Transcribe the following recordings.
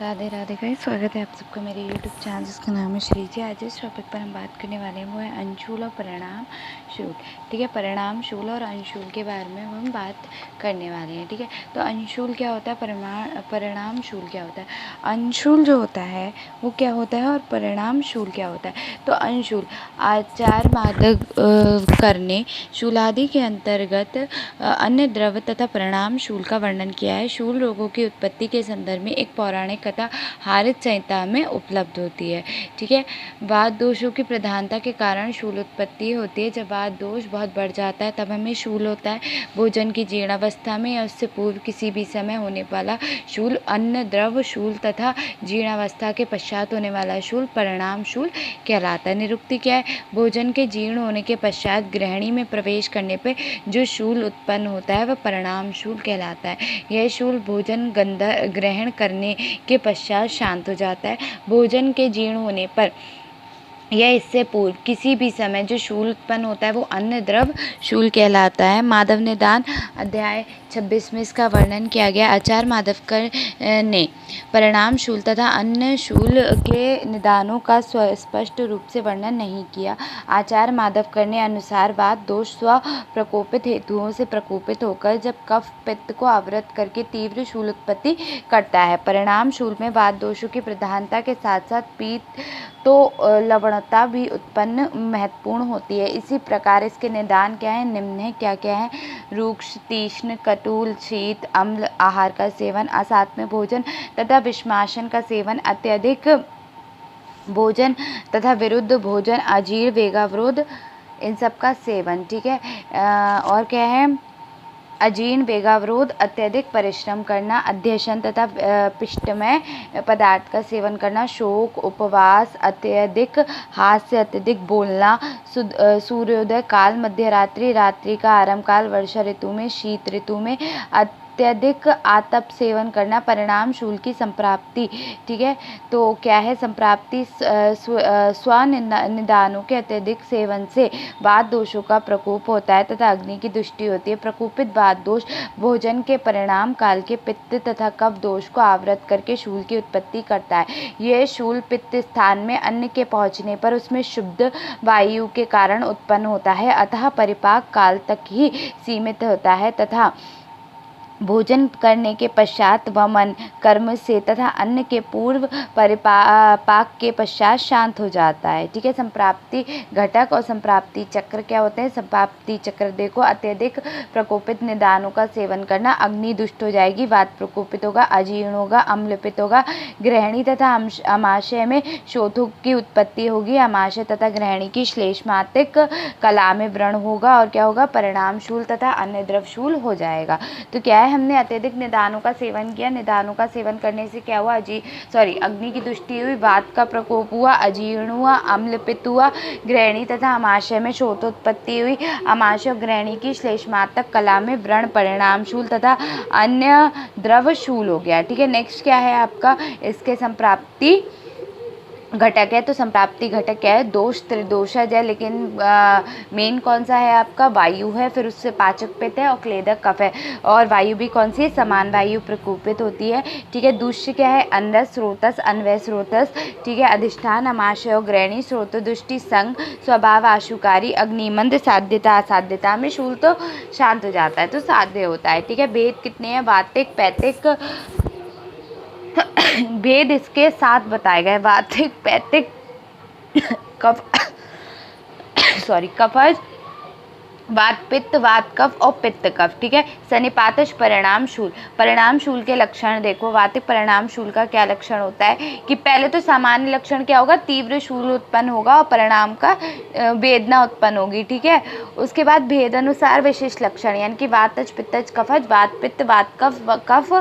Radhe Radhe guys, स्वागत है आप सबका मेरे यूट्यूब चैनल जिसका नाम है श्री जी। आज इस टॉपिक पर हम बात करने वाले हैं वो है अंशूल और परिणाम शूल। ठीक है, परिणाम शूल और अंशूल के बारे में हम बात करने वाले हैं। ठीक है, तो अंशूल क्या होता है, परिणाम शूल क्या होता है। अंशूल जो होता है वो क्या होता है और परिणाम शूल क्या होता है। तो अंशूल आचार मादक करने शूलादि के अंतर्गत अन्य द्रव तथा परिणाम शूल का वर्णन किया है। शूल रोगों की उत्पत्ति के संदर्भ में एक पौराणिक कथा हारित संहिता में उपलब्ध होती है। ठीक है, वात दोषों की प्रधानता के कारण शूल उत्पत्ति होती है। जब वात दोष बहुत बढ़ जाता है तब हमें शूल होता है। भोजन की जीर्णावस्था में या उससे पूर्व किसी भी समय होने वाला शूल अन्न द्रव शूल तथा जीर्णावस्था के पश्चात होने वाला शूल परिणाम शूल कहलाता है। निरुक्ति क्या है, भोजन के जीर्ण होने के पश्चात ग्रहणी में प्रवेश करने पर जो शूल उत्पन्न होता है वह परिणाम शूल कहलाता है। यह शूल भोजन ग्रहण करने के पश्चात शांत हो जाता है। भोजन के जीर्ण होने पर यह इससे पूर्व किसी भी समय जो शूल उत्पन्न होता है वो अन्न द्रव शूल कहलाता है। माधव निदान अध्याय 26 में इसका वर्णन किया गया। आचार्य माधवकर ने परिणाम शूल तथा अन्न शूल के निदानों का स्पष्ट रूप से वर्णन नहीं किया। आचार्य माधवकर ने अनुसार वात दोष स्व प्रकोपित हेतुओं से प्रकोपित होकर जब कफ पित्त को आवृत करके तीव्र शूल उत्पत्ति करता है। परिणाम शूल में वात दोषों की प्रधानता के साथ साथ पीत तो लवणता भी उत्पन्न महत्वपूर्ण होती है। इसी प्रकार इसके निदान क्या है, निम्न है। क्या क्या है, रूक्ष तीक्ष्ण कटुल शीत अम्ल आहार का सेवन, असात्म्य भोजन तथा विषमाशन का सेवन, अत्यधिक भोजन तथा विरुद्ध भोजन, अजीर्ण वेगावरोध, इन सब का सेवन। ठीक है, और क्या है, अजीर्ण वेगावरोध, अत्यधिक परिश्रम करना, अध्यशन तथा पिष्टमय पदार्थ का सेवन करना, शोक, उपवास, अत्यधिक हास्य, अत्यधिक बोलना, सूर्योदय काल, मध्यरात्रि, रात्रि का आरंभ काल, वर्षा ऋतु में, शीत ऋतु में अत्यधिक आतप सेवन करना, परिणाम शूल की संप्राप्ति। ठीक है, तो क्या है, संप्राप्ति स्वनिदानों के अत्यधिक सेवन से वात दोषों का प्रकोप होता है तथा अग्नि की दृष्टि होती है। प्रकोपित वात दोष भोजन के परिणाम काल के पित्त तथा कफ दोष को आवृत करके शूल की उत्पत्ति करता है। यह शूल पित्त स्थान में अन्न के पहुंचने पर उसमें शुद्ध वायु के कारण उत्पन्न होता है, अतः परिपाक काल तक ही सीमित होता है तथा भोजन करने के पश्चात वमन कर्म से तथा अन्न के पूर्व परिपाक के पश्चात शांत हो जाता है। ठीक है, संप्राप्ति घटक और संप्राप्ति चक्र क्या होते हैं। संप्राप्ति चक्र देखो, अत्यधिक प्रकोपित निदानों का सेवन करना, अग्नि दुष्ट हो जाएगी, वात प्रकोपित होगा, अजीर्ण होगा, अम्लपित होगा, ग्रहणी तथा अमाशय में शोथों की उत्पत्ति होगी, अमाशय तथा ग्रहणी की श्लेष्मातिक कला में व्रण होगा और क्या होगा, परिणाम शूल तथा अन्य द्रव शूल हो जाएगा। तो क्या है, हमने अत्यधिक निदानों का सेवन किया। निदानों का सेवन करने से क्या हुआ, अग्नि की दृष्टि हुई, वात का प्रकोप हुआ, अजीर्ण हुआ, अम्लपित हुआ, ग्रहणी तथा अमाशय में शोथोत्पत्ति हुई, अमाशय और ग्रहणी की श्लेष्मातक कला में व्रण परिणाम शूल तथा अन्य द्रव शूल हो गया। ठीक है, नेक्स्ट क्या है आपका, इसके संप्राप्ति घटक है। तो संप्राप्ति घटक क्या है, दोष त्रिदोषज है, लेकिन मेन कौन सा है आपका, वायु है, फिर उससे पाचक पित्त है और क्लेदक कफ है, और वायु भी कौन सी है, समान वायु प्रकोपित होती है। ठीक है, दूष्य क्या है, अंदस स्रोतस अन्वय स्रोतस। ठीक है, अधिष्ठान अमाशय और ग्रहणी, स्रोत दृष्टि संग, स्वभाव आशुकारी, अग्निमंद, साध्यता असाध्यता में शूल तो शांत हो जाता है, तो साध्य होता है। ठीक है, भेद कितने हैं, वातिक पैतिक भेद इसके 7 बताए गए, वातिक पैतिक कफज, वात पित्त, वात कफ और पित्त कफ। ठीक है, सनिपातश परिणाम शूल। परिणाम शूल के लक्षण देखो, वातिक परिणाम शूल का क्या लक्षण होता है कि पहले तो सामान्य लक्षण क्या होगा, तीव्र शूल उत्पन्न होगा और परिणाम का वेदना उत्पन्न होगी। ठीक है, उसके बाद भेद अनुसार विशिष्ट लक्षण, यानी कि वातज पित्तज कफज, वात पित्त वात कफ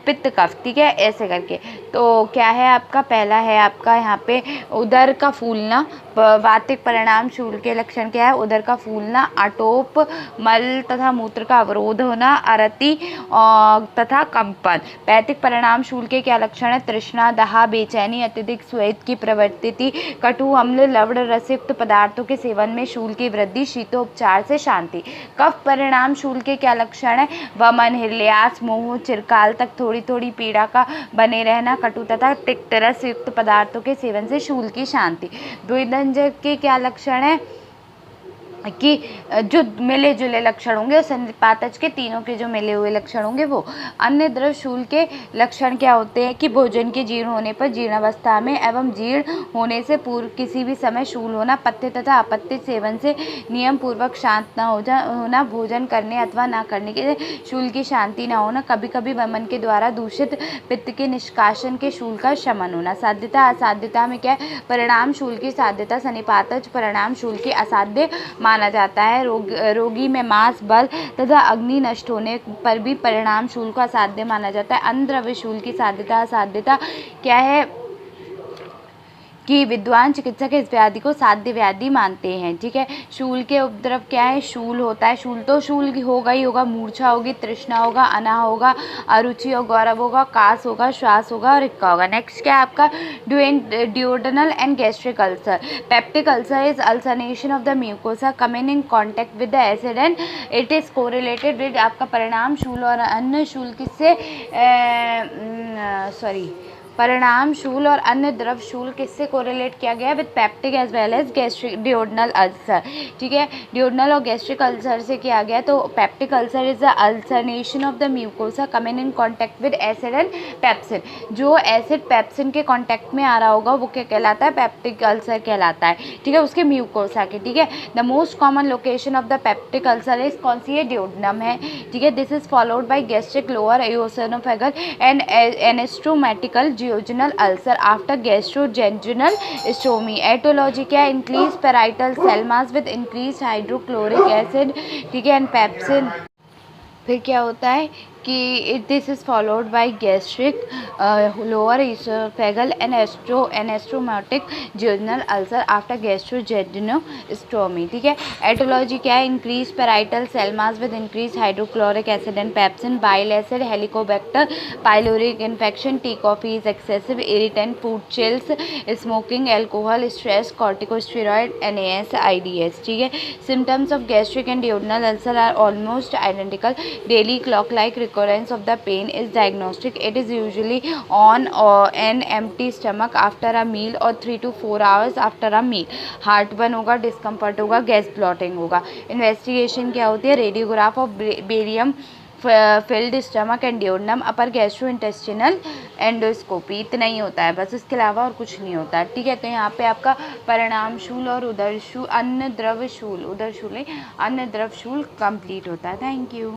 पित्त कफ। ठीक है, ऐसे करके। तो क्या है आपका, पहला है आपका यहाँ पे उदर का फूलना। वातिक परिणाम शूल के लक्षण क्या है, उदर का फूलना, आटोप, मल तथा मूत्र का अवरोध होना, अरति तथा कंपन। पैतिक परिणाम शूल के क्या लक्षण है? तृष्णा, दाह, बेचैनी, अत्यधिक स्वेद की प्रवृत्ति, कटु, अम्ल, लवण रसयुक्त पदार्थों के सेवन में शूल की वृद्धि, शीतोपचार से शांति। कफ परिणाम शूल के क्या लक्षण है? वमन, हृदयास, मोह, चिरकाल तक थोड़ी थोड़ी पीड़ा का बने रहना, कटु तथा तिक्त रस युक्त पदार्थों के सेवन से शूल की शांति। द्विदंजक के क्या लक्षण है? कि जो मिले जुले लक्षण होंगे, सन्निपातज के तीनों के जो मिले हुए लक्षण होंगे वो। अन्य द्रव शूल के लक्षण क्या होते हैं? कि भोजन के जीर्ण होने पर, जीर्णावस्था में एवं जीर्ण होने से पूर्व किसी भी समय शूल होना, पथ्य तथा अपत्य सेवन से नियम पूर्वक शांत न होना, भोजन करने अथवा ना करने के शूल की शांति न होना, कभी कभी वमन के द्वारा दूषित पित्त के निष्कासन के शूल का शमन होना। साध्यता असाध्यता में क्या है? परिणाम शूल की साध्यता सन्निपातज परिणाम शूल की असाध्य माना जाता है। रोगी में मांस, बल तथा अग्नि नष्ट होने पर भी परिणाम शूल को असाध्य माना जाता है। अन्य द्रव्य शूल की साध्यता असाध्यता क्या है? कि विद्वान चिकित्सक इस व्याधि को साध्य व्याधि मानते हैं। ठीक है। शूल के उपद्रव क्या है? शूल होता है, शूल तो शूल होगा ही होगा, मूर्छा होगी, तृष्णा होगा, अनाह होगा, अरुचि और गौरव होगा, कास होगा, श्वास होगा और हिक्का होगा। नेक्स्ट क्या है आपका? duodenal and gastric ulcer. Peptic ulcer is ulceration of the mucosa coming in contact with the acid and it is correlated with आपका परिणाम शूल और अन्य शूल किससे परिणाम शूल और अन्य द्रव शूल किससे कोरिलेट किया गया? With peptic as well as gastric duodenal ulcer. ठीक है। डिओडनल और गैस्ट्रिक अल्सर से किया गया। तो peptic ulcer is the ulceration of the mucosa coming in contact with acid and pepsin. जो एसिड पेप्सिन के कांटेक्ट में आ रहा होगा वो क्या कहलाता है? पेप्टिक अल्सर कहलाता है। ठीक है, उसके म्यूकोसा के। ठीक है। The most common location of the peptic ulcer is कौन सी है? डिओडनम है। ठीक है। This is followed by gastric lower oesophageal and anastomotic duodenal ulcer after gastrojejunnal stomy. Etiology क्या? increased parietal cell mass with increased hydrochloric acid, ठीक है, and pepsin। फिर क्या होता है कि this is followed by gastric lower oesophageal and anastomotic jejunal ulcer after gastrojejunostomy. ठीक है। एटोलॉजी क्या है? Increase parietal cell mass with increase hydrochloric acid and pepsin, bile acid, helicobacter pyloric infection, tea coffee is excessive irritant, food chills, smoking, alcohol, stress, corticosteroid, NAS, IDS। ठीक है। Symptoms of gastric and duodenal ulcer are almost identical. Daily clock like recurrence of the pain is diagnostic. It is usually on an empty stomach after a meal or 3 to 4 hours after a meal. Heartburn होगा, discomfort होगा, gas blotting होगा। Investigation क्या होती है? Radiograph of barium field stomach and duodenum, upper gastro intestinal endoscopy. इतना ही होता है बस, इसके अलावा और कुछ नहीं होता है। ठीक है। तो यहाँ पे आपका परिणाम शूल और उदर शूल, अन्य द्रव शूल, उदर शूल अन्य द्रव शूल कंप्लीट होता है। Thank you.